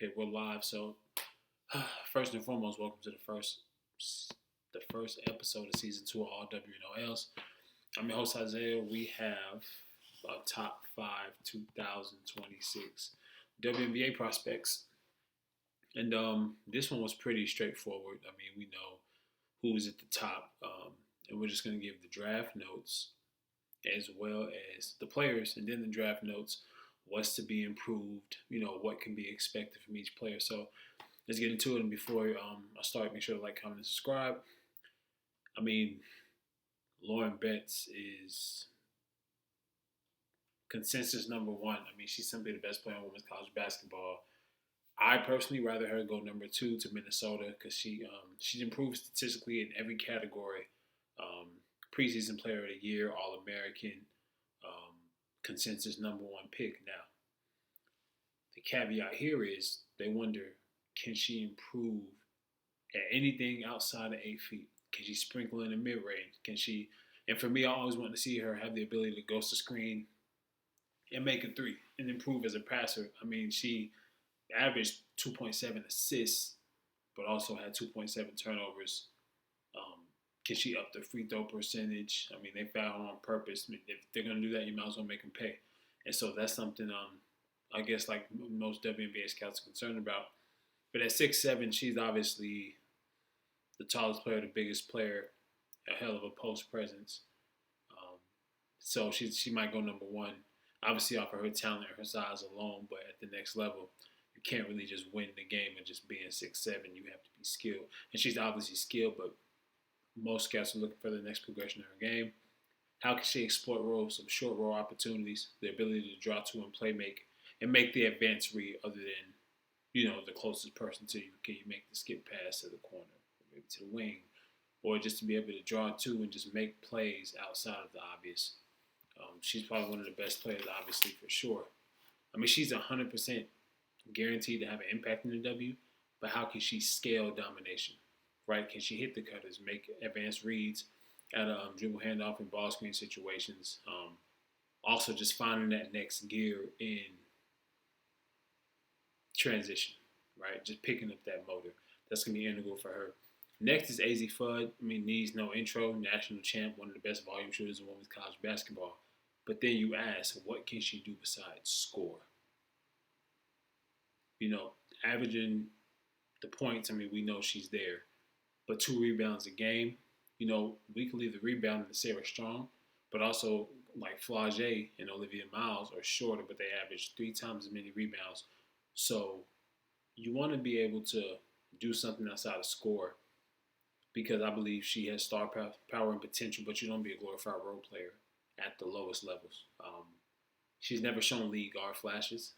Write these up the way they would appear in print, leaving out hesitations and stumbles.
Okay, we're live. So, first and foremost, welcome to the first episode of season two of All WNOLs. I'm your host Isaiah. We have a top five 2026 WNBA prospects, and this one was pretty straightforward. I mean, we know who's at the top, and we're just gonna give the draft notes as well as the players, and then the draft notes. What's to be improved? What can be expected from each player. So let's get into it. And before I start, make sure to like, comment, and subscribe. I mean, Lauren Betts is consensus number one. I mean, she's simply the best player in women's college basketball. I personally rather her go number two to Minnesota because she's improved statistically in every category. Um, Preseason Player of the Year, All American, consensus number one pick. Now, the caveat here is they wonder, can she improve at anything outside of 8 feet? Can she sprinkle in the mid range? Can she? And for me, I always want to see her have the ability to ghost the screen and make a three and improve as a passer. I mean, she averaged 2.7 assists, but also had 2.7 turnovers. Can she up the free throw percentage? I mean, they found her on purpose. I mean, if they're going to do that, you might as well make them pay. And so that's something I guess like most WNBA scouts are concerned about. But at 6'7", she's obviously the tallest player, the biggest player, a hell of a post presence. So she might go number one, obviously off of her talent and her size alone. But at the next level, you can't really just win the game and just being 6'7". You have to be skilled, and she's obviously skilled. But most scouts are looking for the next progression in her game. How can she exploit some short roll opportunities, the ability to draw to and play make, and make the advanced read other than, the closest person to you? Can you make the skip pass to the corner, or maybe to the wing, or just to be able to draw to and just make plays outside of the obvious? She's probably one of the best players, obviously, for sure. I mean, she's 100% guaranteed to have an impact in the W, but how can she scale domination, right? Can she hit the cutters, make advanced reads at dribble handoff and ball screen situations? Also, just finding that next gear in transition, right? Just picking up that motor. That's going to be integral for her. Next is AZ Fudd. I mean, needs no intro. National champ, one of the best volume shooters in women's college basketball. But then you ask, what can she do besides score? Averaging the points, I mean, we know she's there. But 2 rebounds a game, we can leave the rebounding to Sarah Strong, but also like Flage and Olivia Miles are shorter, but they average 3 times as many rebounds. So you want to be able to do something outside of score, because I believe she has star power and potential, but you don't be a glorified role player at the lowest levels. She's never shown lead guard flashes.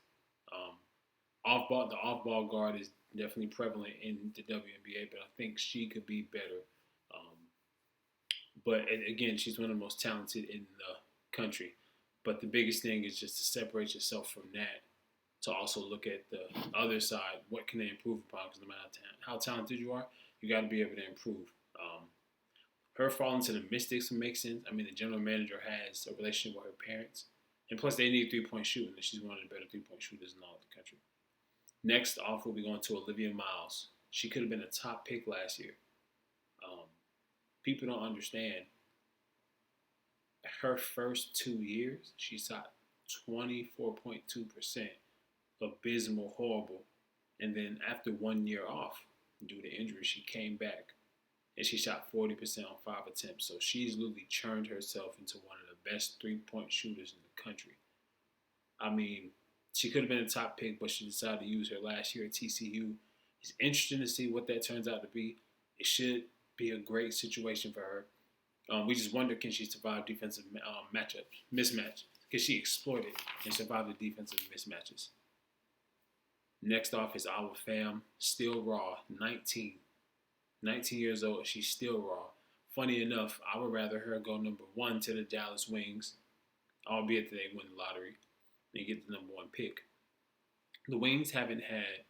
The off-ball guard is definitely prevalent in the WNBA, but I think she could be better. But again, she's one of the most talented in the country. But the biggest thing is just to separate yourself from that, to also look at the other side. What can they improve upon? Because no matter how talented you are, you got to be able to improve. Her falling to the Mystics makes sense. I mean, the general manager has a relationship with her parents. And plus, they need three-point shooting, and she's one of the better three-point shooters in all of the country. Next off, we'll be going to Olivia Miles. She could have been a top pick last year. People don't understand. Her first 2 years, she shot 24.2%, abysmal, horrible. And then after 1 year off, due to injury, she came back and she shot 40% on 5 attempts. So she's literally churned herself into one of the best three-point shooters in the country. I mean, she could have been a top pick, but she decided to use her last year at TCU. It's interesting to see what that turns out to be. It should be a great situation for her. We just wonder, can she survive defensive mismatch? Can she exploit it and survive the defensive mismatches? Next off is our fam, still raw, 19 years old. She's still raw. Funny enough, I would rather her go number one to the Dallas Wings, albeit that they win the lottery, and get the number one pick. The Wings haven't had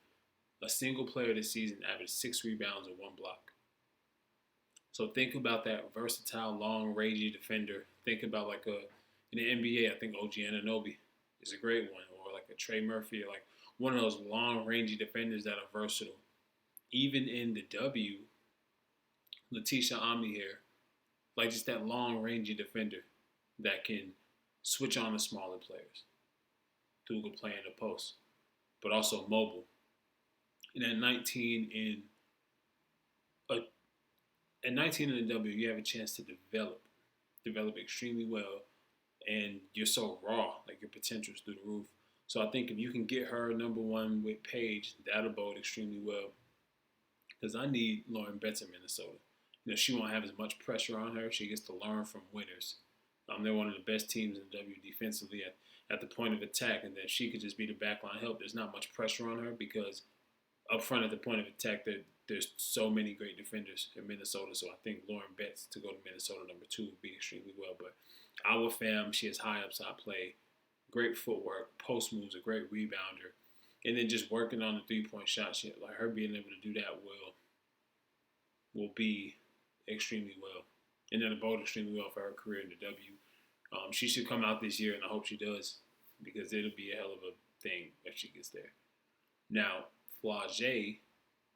a single player this season average 6 rebounds and 1 block. So think about that versatile, long, rangy defender. Think about in the NBA, I think OG Anunoby is a great one, or like a Trey Murphy, or like one of those long rangey defenders that are versatile. Even in the W, Letitia Omni here, like just that long rangey defender that can switch on the smaller players who can play in the post, but also mobile. And at 19 a, at 19 in the W, you have a chance to develop extremely well, and you're so raw, like your potential's through the roof. So I think if you can get her number one with Paige, that'll bode extremely well. Because I need Lauren Betts in Minnesota. She won't have as much pressure on her. She gets to learn from winners. They're one of the best teams in the W defensively at the point of attack, and then she could just be the backline help. There's not much pressure on her because up front at the point of attack, there's so many great defenders in Minnesota. So I think Lauren Betts to go to Minnesota number 2 would be extremely well. But our fam, she has high upside play, great footwork, post moves, a great rebounder, and then just working on the 3-point shot. Like her being able to do that will be extremely well, and then bode extremely well for her career in the W. She should come out this year, and I hope she does, because it'll be a hell of a thing if she gets there. Now, Flage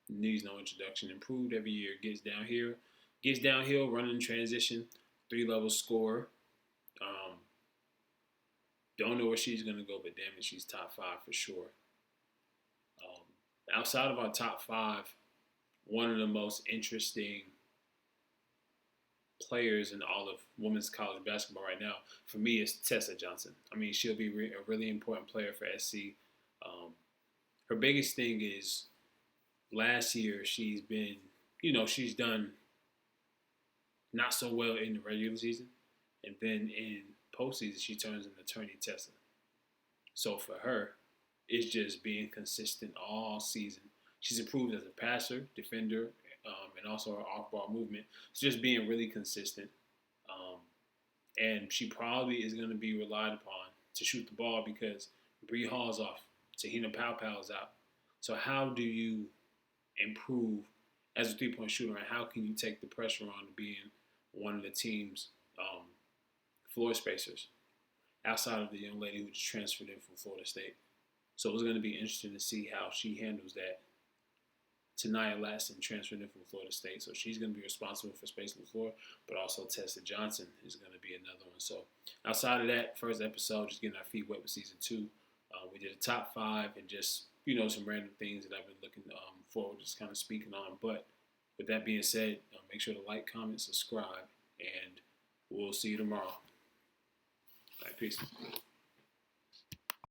needs no introduction. Improved every year. Gets downhill, running transition, 3-level scorer. Don't know where she's gonna go, but damn it, she's top 5 for sure. Outside of our top 5, one of the most interesting players in all of women's college basketball right now, for me, is Tessa Johnson. I mean, she'll be a really important player for SC. Her biggest thing is last year she's done not so well in the regular season, and then in postseason she turns into Attorney Tessa. So for her, it's just being consistent all season. She's improved as a passer, defender, and also her off-ball movement. It's just being really consistent. And she probably is going to be relied upon to shoot the ball because Bree Hall's off. Tahina Powell's out. So how do you improve as a 3-point shooter, and how can you take the pressure on being one of the team's floor spacers outside of the young lady who just transferred in from Florida State? So it's going to be interesting to see how she handles that. Tanaya Latson transferred in from Florida State, so she's going to be responsible for spacing the floor, but also Tessa Johnson is going to be another one. So outside of that, first episode, just getting our feet wet with season 2. We did a top 5 and just, some random things that I've been looking forward to just kind of speaking on. But with that being said, make sure to like, comment, subscribe, and we'll see you tomorrow. All right, peace.